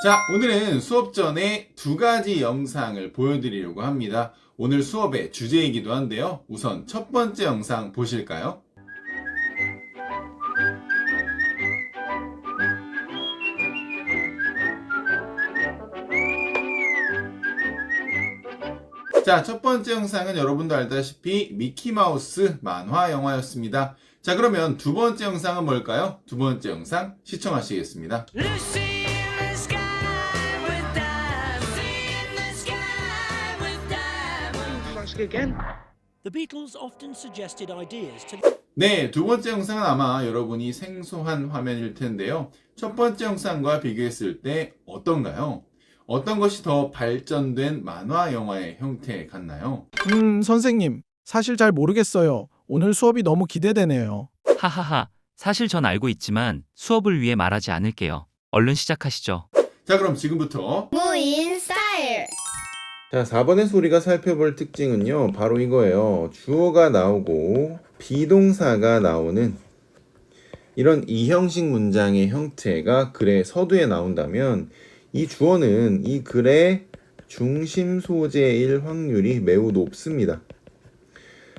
자, 오늘은 수업 전에 두 가지 영상을 보여드리려고 합니다. 오늘 수업의 주제이기도 한데요. 우선 첫 번째 영상 보실까요? 자, 첫 번째 영상은 여러분도 알다시피 미키마우스 만화 영화였습니다. 자, 그러면 두 번째 영상은 뭘까요? 두 번째 영상 시청하시겠습니다. Lucy in the sky with diamonds. Lucy in the sky with diamonds. Ask again. The Beatles often suggested ideas to 네, 두 번째 영상은 아마 여러분이 생소한 화면일 텐데요. 첫 번째 영상과 비교했을 때 어떤가요? 어떤 것이 더 발전된 만화 영화의 형태 같나요? 선생님, 사실 잘 모르겠어요. 오늘 수업이 너무 기대되네요. 하하하, 사실 전 알고 있지만 수업을 위해 말하지 않을게요. 얼른 시작하시죠. 자, 그럼 지금부터 무인 스타일. 자, 4번에서 우리가 살펴볼 특징은요, 바로 이거예요. 주어가 나오고 비동사가 나오는 이런 이형식 문장의 형태가 글의 서두에 나온다면 이 주어는 이 글의 중심 소재일 확률이 매우 높습니다.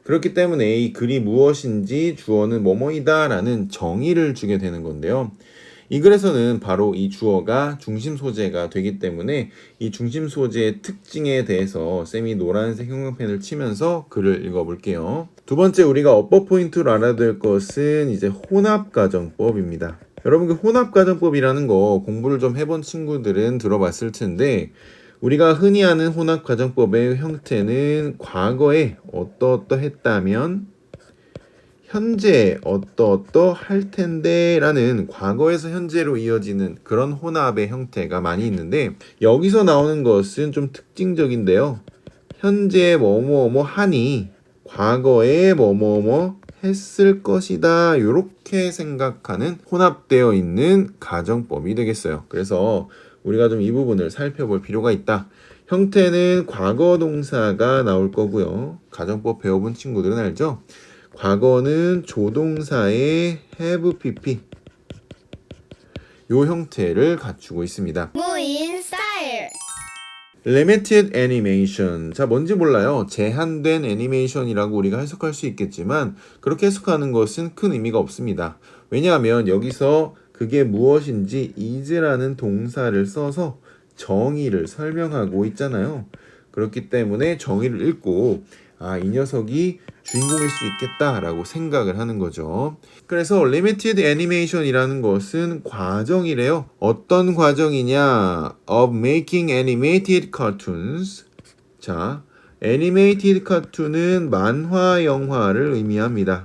그렇기 때문에 이 글이 무엇인지 주어는 뭐뭐이다 라는 정의를 주게 되는 건데요. 이 글에서는 바로 이 주어가 중심 소재가 되기 때문에 이 중심 소재의 특징에 대해서 쌤이 노란색 형광펜을 치면서 글을 읽어볼게요. 두 번째 우리가 업버 포인트로 알아야 될 것은 이제 혼합가정법입니다. 여러분 그 혼합가정법이라는 거 공부를 좀 해본 친구들은 들어봤을 텐데 우리가 흔히 아는 혼합가정법의 형태는 과거에 어떠어떠했다면 현재 어떠어떠할 텐데 라는 과거에서 현재로 이어지는 그런 혼합의 형태가 많이 있는데 여기서 나오는 것은 좀 특징적인데요. 현재 뭐뭐뭐 하니 과거에 뭐뭐뭐 했을 것이다 이렇게 생각하는 혼합되어 있는 가정법이 되겠어요. 그래서 우리가 좀 이 부분을 살펴볼 필요가 있다. 형태는 과거 동사가 나올 거고요. 가정법 배워본 친구들은 알죠? 과거는 조동사의 have pp 요 형태를 갖추고 있습니다. 무인 스타일. Limited animation. 자, 뭔지 몰라요. 제한된 애니메이션이라고 우리가 해석할 수 있겠지만 그렇게 해석하는 것은 큰 의미가 없습니다. 왜냐하면 여기서 그게 무엇인지 is라는 동사를 써서 정의를 설명하고 있잖아요. 그렇기 때문에 정의를 읽고 이 녀석이 주인공일 수 있겠다라고 생각을 하는 거죠. 그래서 limited animation이라는 것은 과정이래요. 어떤 과정이냐? of making animated cartoons. 자, animated cartoon은 만화 영화를 의미합니다.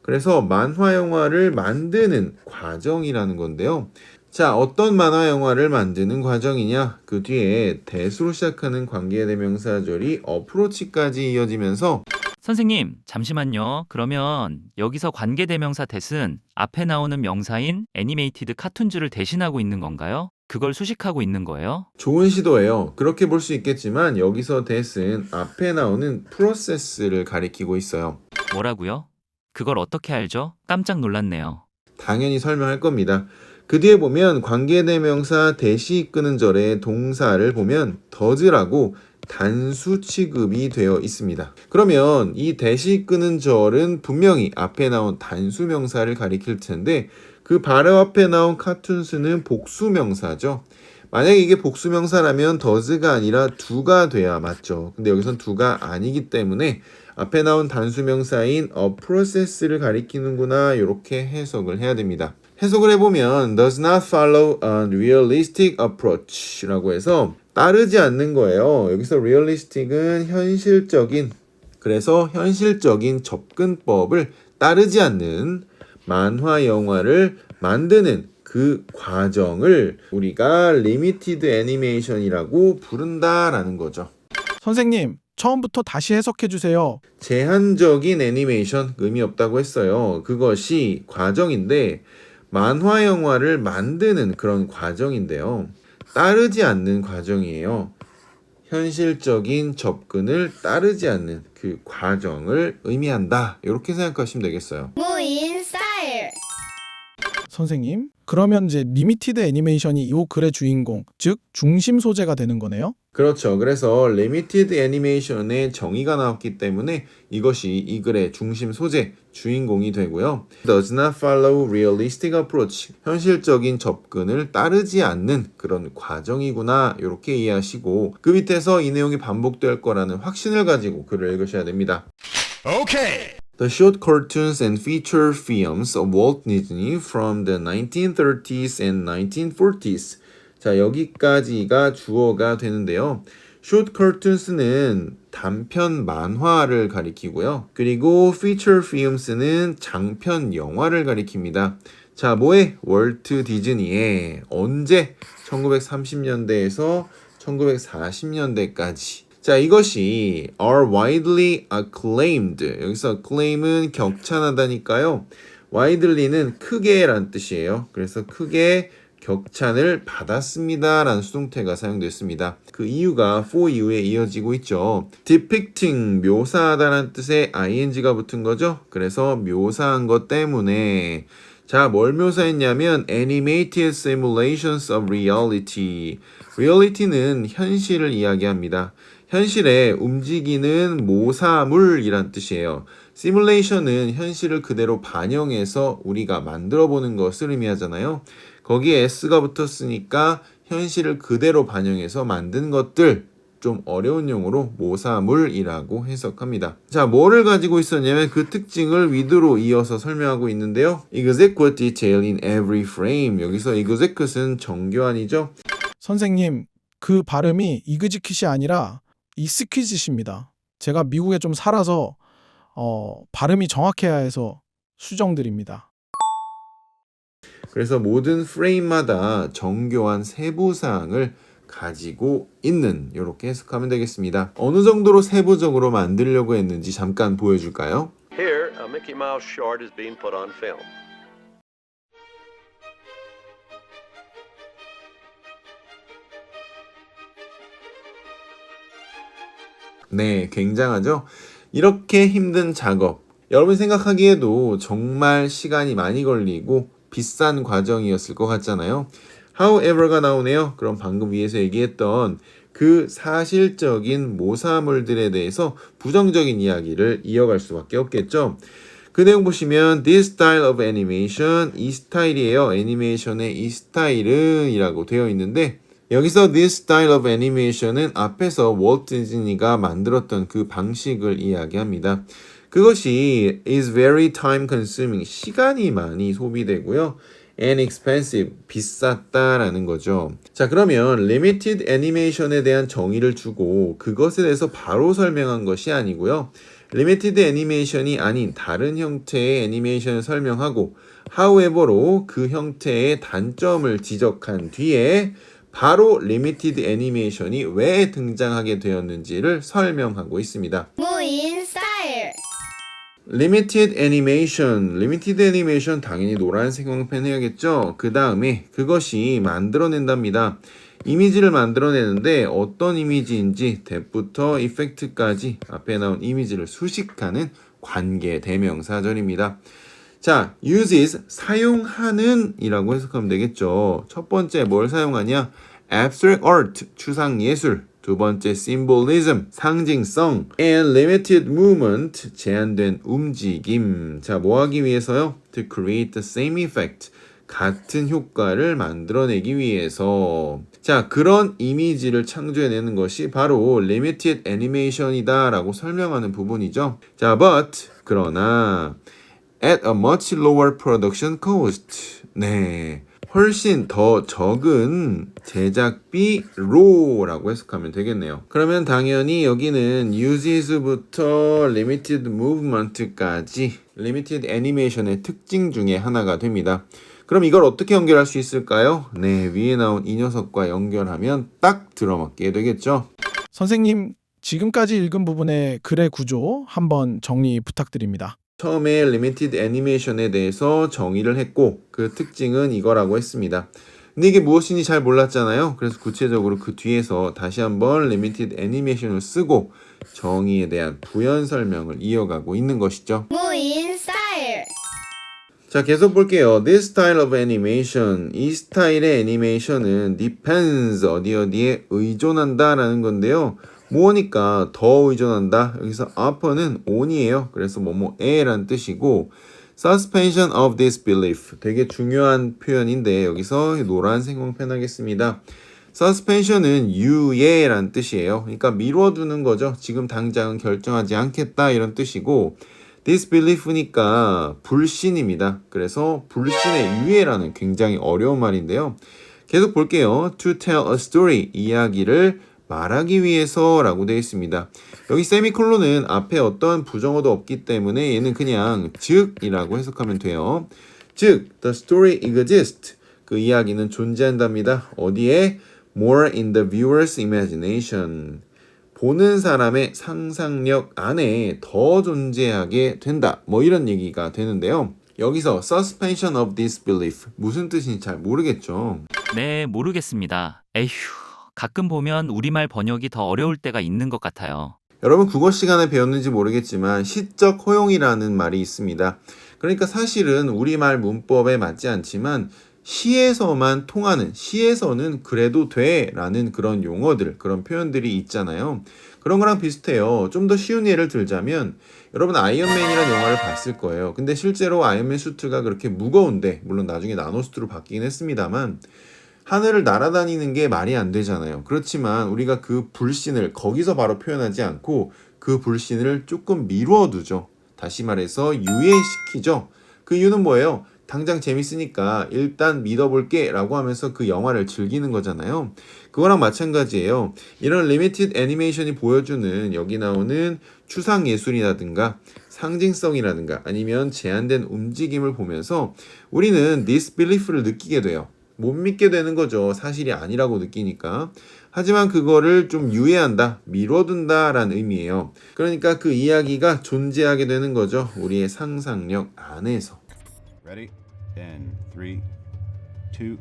그래서 만화 영화를 만드는 과정이라는 건데요. 자, 어떤 만화 영화를 만드는 과정이냐? 그 뒤에 that으로 시작하는 관계대명사절이 approach까지 이어지면서 선생님, 잠시만요. 그러면 여기서 관계대명사 that은 앞에 나오는 명사인 애니메이티드 카툰즈를 대신하고 있는 건가요? 그걸 수식하고 있는 거예요? 좋은 시도예요. 그렇게 볼 수 있겠지만 여기서 that은 앞에 나오는 프로세스를 가리키고 있어요. 뭐라고요? 그걸 어떻게 알죠? 깜짝 놀랐네요. 당연히 설명할 겁니다. 그 뒤에 보면 관계대명사 that이 이끄는 절의 동사를 보면 does라고 단수 취급이 되어 있습니다. 그러면 이 that이 이끄는 절은 분명히 앞에 나온 단수 명사를 가리킬 텐데 그 바로 앞에 나온 카툰스는 복수 명사죠. 만약에 이게 복수 명사라면 does가 아니라 do가 돼야 맞죠. 근데 여기선 do가 아니기 때문에 앞에 나온 단수 명사인 a process를 가리키는구나 이렇게 해석을 해야 됩니다. 해석을 해보면 does not follow a realistic approach 라고 해서 따르지 않는 거예요. 여기서 realistic은 현실적인, 그래서 현실적인 접근법을 따르지 않는 만화 영화를 만드는 그 과정을 우리가 limited animation이라고 부른다라는 거죠. 선생님, 처음부터 다시 해석해 주세요. 제한적인 애니메이션 의미 없다고 했어요. 그것이 과정인데 만화 영화를 만드는 그런 과정인데요. 따르지 않는 과정이에요. 현실적인 접근을 따르지 않는 그 과정을 의미한다. 이렇게 생각하시면 되겠어요. 무인 스타일. 선생님, 그러면 이제 리미티드 애니메이션이 이 글의 주인공, 즉 중심 소재가 되는 거네요. 그렇죠. 그래서 리미티드 애니메이션의 정의가 나왔기 때문에 이것이 이 글의 중심 소재, 주인공이 되고요. Does not follow realistic approach. 현실적인 접근을 따르지 않는 그런 과정이구나. 이렇게 이해하시고 그 밑에서 이 내용이 반복될 거라는 확신을 가지고 글을 읽으셔야 됩니다. The short cartoons and feature films of Walt Disney from the 1930s and 1940s. 자, 여기까지가 주어가 되는데요. Short cartoons는 단편 만화를 가리키고요. 그리고 feature films는 장편 영화를 가리킵니다. 자, 뭐에? 월트 디즈니의 언제? 1930년대에서 1940년대까지. 자, 이것이 are widely acclaimed. 여기서 acclaim은 격찬하다니까요. widely는 크게란 뜻이에요. 그래서 크게 격찬을 받았습니다 라는 수동태가 사용됐습니다. 그 이유가 for 이후에 이어지고 있죠. depicting, 묘사하다라는 뜻의 ing가 붙은 거죠. 그래서 묘사한 것 때문에 자, 뭘 묘사했냐면 animated simulations of reality. reality는 현실을 이야기합니다. 현실에 움직이는 모사물이란 뜻이에요. simulation은 현실을 그대로 반영해서 우리가 만들어 보는 것을 의미하잖아요. 거기에 s가 붙었으니까 현실을 그대로 반영해서 만든 것들, 좀 어려운 용어로 모사물이라고 해석합니다. 자, 뭐를 가지고 있었냐면 그 특징을 with로 이어서 설명하고 있는데요. execute detail in every frame. 여기서 execute은 정교한이죠. 선생님, 그 발음이 이그지킷이 아니라 이스퀴짓입니다. 제가 미국에 좀 살아서 발음이 정확해야 해서 수정드립니다. 그래서 모든 프레임마다 정교한 세부사항을 가지고 있는, 이렇게 해석하면 되겠습니다. 어느 정도로 세부적으로 만들려고 했는지 잠깐 보여줄까요? Here, a Mickey Mouse short is being put on film. 네, 굉장하죠? 이렇게 힘든 작업, 여러분 생각하기에도 정말 시간이 많이 걸리고 비싼 과정이었을 것 같잖아요. However가 나오네요. 그럼 방금 위에서 얘기했던 그 사실적인 모사물들에 대해서 부정적인 이야기를 이어갈 수밖에 없겠죠. 그 내용 보시면 This style of animation, 이 스타일이에요. 애니메이션의 이 스타일은 이라고 되어 있는데 여기서 This style of animation은 앞에서 월트 디즈니가 만들었던 그 방식을 이야기합니다. 그것이 is very time consuming, 시간이 많이 소비되고요. and expensive, 비쌌다라는 거죠. 자, 그러면 limited animation에 대한 정의를 주고 그것에 대해서 바로 설명한 것이 아니고요. limited animation이 아닌 다른 형태의 애니메이션을 설명하고 however로 그 형태의 단점을 지적한 뒤에 바로 limited animation이 왜 등장하게 되었는지를 설명하고 있습니다. 무인 스타일. Limited animation 당연히 노란색 왕펜 해야겠죠? 그 다음에 그것이 만들어낸답니다. 이미지를 만들어내는데 어떤 이미지인지 대부터 이펙트까지 앞에 나온 이미지를 수식하는 관계 대명사절입니다. 자, uses, 사용하는 이라고 해석하면 되겠죠. 첫 번째 뭘 사용하냐? abstract art, 추상예술. 두 번째 symbolism, 상징성, and limited movement, 제한된 움직임. 자, 뭐 하기 위해서요? To create the same effect, 같은 효과를 만들어내기 위해서. 자, 그런 이미지를 창조해내는 것이 바로 limited animation이다 라고 설명하는 부분이죠. 자, but, 그러나 at a much lower production cost. 네. 훨씬 더 적은 제작비로라고 해석하면 되겠네요. 그러면 당연히 여기는 uses부터 limited movement까지 limited animation의 특징 중에 하나가 됩니다. 그럼 이걸 어떻게 연결할 수 있을까요? 네, 위에 나온 이 녀석과 연결하면 딱 들어맞게 되겠죠. 선생님, 지금까지 읽은 부분의 글의 구조 한번 정리 부탁드립니다. 처음에 리미티드 애니메이션에 대해서 정의를 했고 그 특징은 이거라고 했습니다. 근데 이게 무엇인지 잘 몰랐잖아요. 그래서 구체적으로 그 뒤에서 다시 한번 리미티드 애니메이션을 쓰고 정의에 대한 부연 설명을 이어가고 있는 것이죠. 무인 스타일. 자, 계속 볼게요. This style of animation. 이 스타일의 애니메이션은 depends 어디에 의존한다 라는 건데요. 뭐니까 더 의존한다. 여기서 upper는 on이에요. 그래서 뭐뭐에 란 뜻이고 suspension of disbelief. 되게 중요한 표현인데 여기서 노란 생광펜 하겠습니다. suspension은 유예 란 뜻이에요. 그러니까 미뤄두는 거죠. 지금 당장은 결정하지 않겠다 이런 뜻이고 disbelief니까 불신입니다. 그래서 불신의 유예라는 굉장히 어려운 말인데요. 계속 볼게요. To tell a story, 이야기를 말하기 위해서 라고 되어 있습니다. 여기 세미콜론은 앞에 어떤 부정어도 없기 때문에 얘는 그냥 즉이라고 해석하면 돼요. 즉, the story exists. 그 이야기는 존재한답니다. 어디에? More in the viewer's imagination. 보는 사람의 상상력 안에 더 존재하게 된다. 뭐 이런 얘기가 되는데요. 여기서 suspension of disbelief 무슨 뜻인지 잘 모르겠죠. 네, 모르겠습니다. 에휴, 가끔 보면 우리말 번역이 더 어려울 때가 있는 것 같아요. 여러분 국어 시간에 배웠는지 모르겠지만 시적 허용이라는 말이 있습니다. 그러니까 사실은 우리말 문법에 맞지 않지만 시에서만 통하는, 시에서는 그래도 돼 라는 그런 용어들, 그런 표현들이 있잖아요. 그런 거랑 비슷해요. 좀 더 쉬운 예를 들자면 여러분 아이언맨이라는 영화를 봤을 거예요. 근데 실제로 아이언맨 수트가 그렇게 무거운데, 물론 나중에 나노수트로 바뀌긴 했습니다만 하늘을 날아다니는 게 말이 안 되잖아요. 그렇지만 우리가 그 불신을 거기서 바로 표현하지 않고 그 불신을 조금 미뤄두죠. 다시 말해서 유예시키죠. 그 이유는 뭐예요? 당장 재밌으니까 일단 믿어볼게 라고 하면서 그 영화를 즐기는 거잖아요. 그거랑 마찬가지예요. 이런 리미티드 애니메이션이 보여주는 여기 나오는 추상예술이라든가 상징성이라든가 아니면 제한된 움직임을 보면서 우리는 disbelief를 느끼게 돼요. 못 믿게 되는 거죠. 사실이 아니라고 느끼니까. 하지만 그거를 좀 유예한다, 미뤄둔다 라는 의미예요. 그러니까 그 이야기가 존재하게 되는 거죠. 우리의 상상력 안에서. Ready? In 3, 2, 1.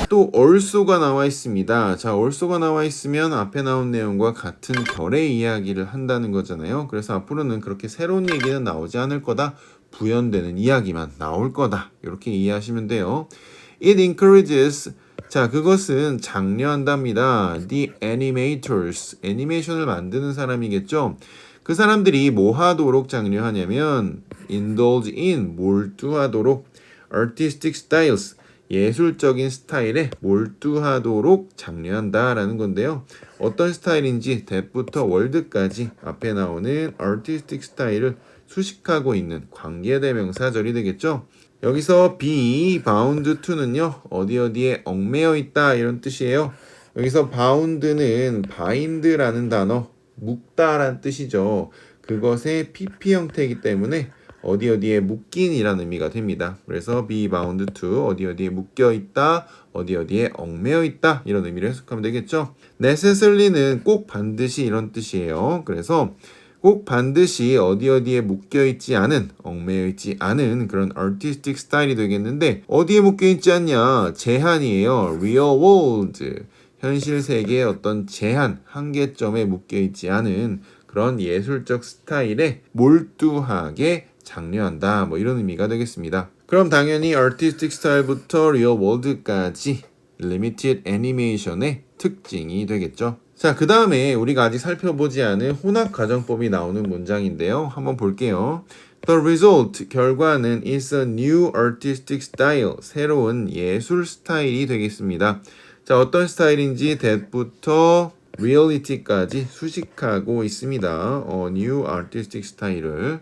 또 also가 나와 있습니다. 자, also가 나와 있으면 앞에 나온 내용과 같은 결의 이야기를 한다는 거잖아요. 그래서 앞으로는 그렇게 새로운 얘기는 나오지 않을 거다. 부연되는 이야기만 나올 거다. 이렇게 이해하시면 돼요. It encourages, 자, 그것은 장려한답니다. The animators, 애니메이션을 만드는 사람이겠죠. 그 사람들이 뭐 하도록 장려하냐면 indulge in, 몰두하도록 artistic styles, 예술적인 스타일에 몰두하도록 장려한다라는 건데요. 어떤 스타일인지 that부터 word까지 앞에 나오는 artistic 스타일을 수식하고 있는 관계대명사절이 되겠죠. 여기서 be bound to는요. 어디에 얽매여 있다 이런 뜻이에요. 여기서 bound는 bind라는 단어, 묶다란 뜻이죠. 그것의 pp 형태이기 때문에 어디에 묶인이라는 의미가 됩니다. 그래서 be bound to 어디에 묶여 있다, 어디에 얽매여 있다 이런 의미를 해석하면 되겠죠. necessarly는 꼭 반드시 이런 뜻이에요. 그래서 꼭 반드시 어디에 묶여 있지 않은, 얽매여 있지 않은 그런 artistic 스타일이 되겠는데 어디에 묶여 있지 않냐? 제한이에요. real world. 현실 세계의 어떤 제한, 한계점에 묶여 있지 않은 그런 예술적 스타일에 몰두하게 장려한다. 뭐 이런 의미가 되겠습니다. 그럼 당연히 artistic 스타일부터 real world까지 limited animation의 특징이 되겠죠. 자, 그 다음에 우리가 아직 살펴보지 않은 혼합 가정법이 나오는 문장인데요. 한번 볼게요. The result, 결과는 is a new artistic style, 새로운 예술 스타일이 되겠습니다. 자, 어떤 스타일인지 that부터 reality까지 수식하고 있습니다. new artistic 스타일을.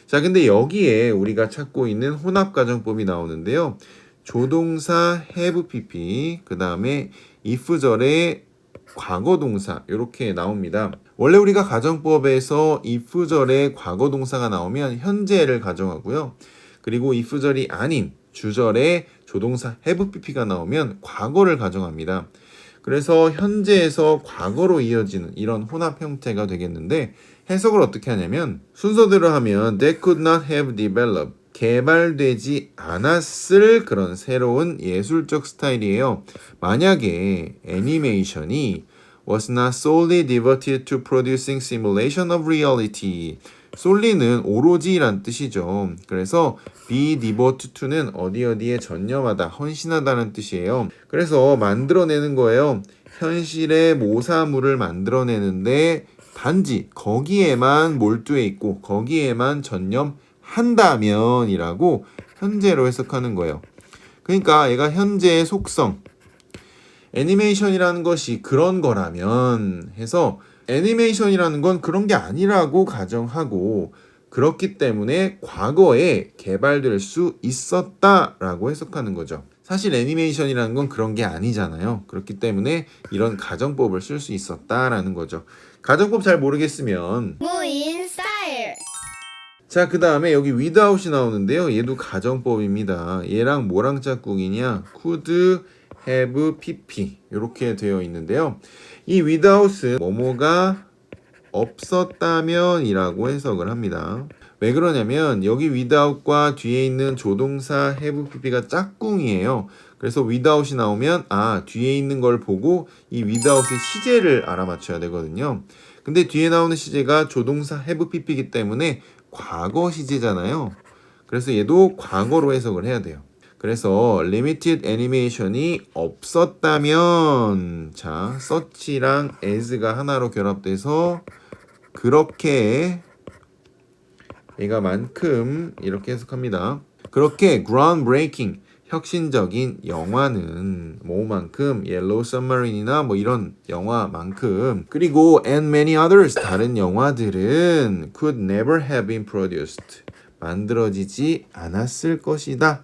자, 근데 여기에 우리가 찾고 있는 혼합 가정법이 나오는데요. 조동사 have pp, 그 다음에 if절의 과거동사 이렇게 나옵니다. 원래 우리가 가정법에서 if절의 과거동사가 나오면 현재를 가정하고요. 그리고 if절이 아닌 주절의 조동사 have pp가 나오면 과거를 가정합니다. 그래서 현재에서 과거로 이어지는 이런 혼합 형태가 되겠는데 해석을 어떻게 하냐면 순서대로 하면 they could not have developed, 개발되지 않았을 그런 새로운 예술적 스타일이에요. 만약에 애니메이션이 was not solely devoted to producing simulation of reality. solely는 오로지란 뜻이죠. 그래서 be devoted to는 어디에 전념하다, 헌신하다는 뜻이에요. 그래서 만들어내는 거예요. 현실의 모사물을 만들어내는데 단지 거기에만 몰두해 있고 거기에만 전념한다면 이라고 현재로 해석하는 거예요. 그러니까 얘가 현재의 속성, 애니메이션이라는 것이 그런 거라면 해서 애니메이션이라는 건 그런 게 아니라고 가정하고 그렇기 때문에 과거에 개발될 수 있었다라고 해석하는 거죠. 사실 애니메이션이라는 건 그런 게 아니잖아요. 그렇기 때문에 이런 가정법을 쓸 수 있었다라는 거죠. 가정법 잘 모르겠으면 무인 스타일. 자, 그 다음에 여기 without이 나오는데요. 얘도 가정법입니다. 얘랑 뭐랑 짝꿍이냐? could have pp 이렇게 되어 있는데요. 이 without은 뭐뭐가 없었다면 이라고 해석을 합니다. 왜 그러냐면 여기 without과 뒤에 있는 조동사 have pp가 짝꿍이에요. 그래서 without이 나오면 뒤에 있는 걸 보고 이 without의 시제를 알아맞혀야 되거든요. 근데 뒤에 나오는 시제가 조동사 have pp이기 때문에 과거 시제잖아요. 그래서 얘도 과거로 해석을 해야 돼요. 그래서 limited animation이 없었다면 자, such랑 as가 하나로 결합돼서 그렇게 얘가 만큼 이렇게 해석합니다. 그렇게 groundbreaking 혁신적인 영화는 뭐만큼 Yellow Submarine이나 뭐 이런 영화만큼 그리고 and many others 다른 영화들은 could never have been produced 만들어지지 않았을 것이다.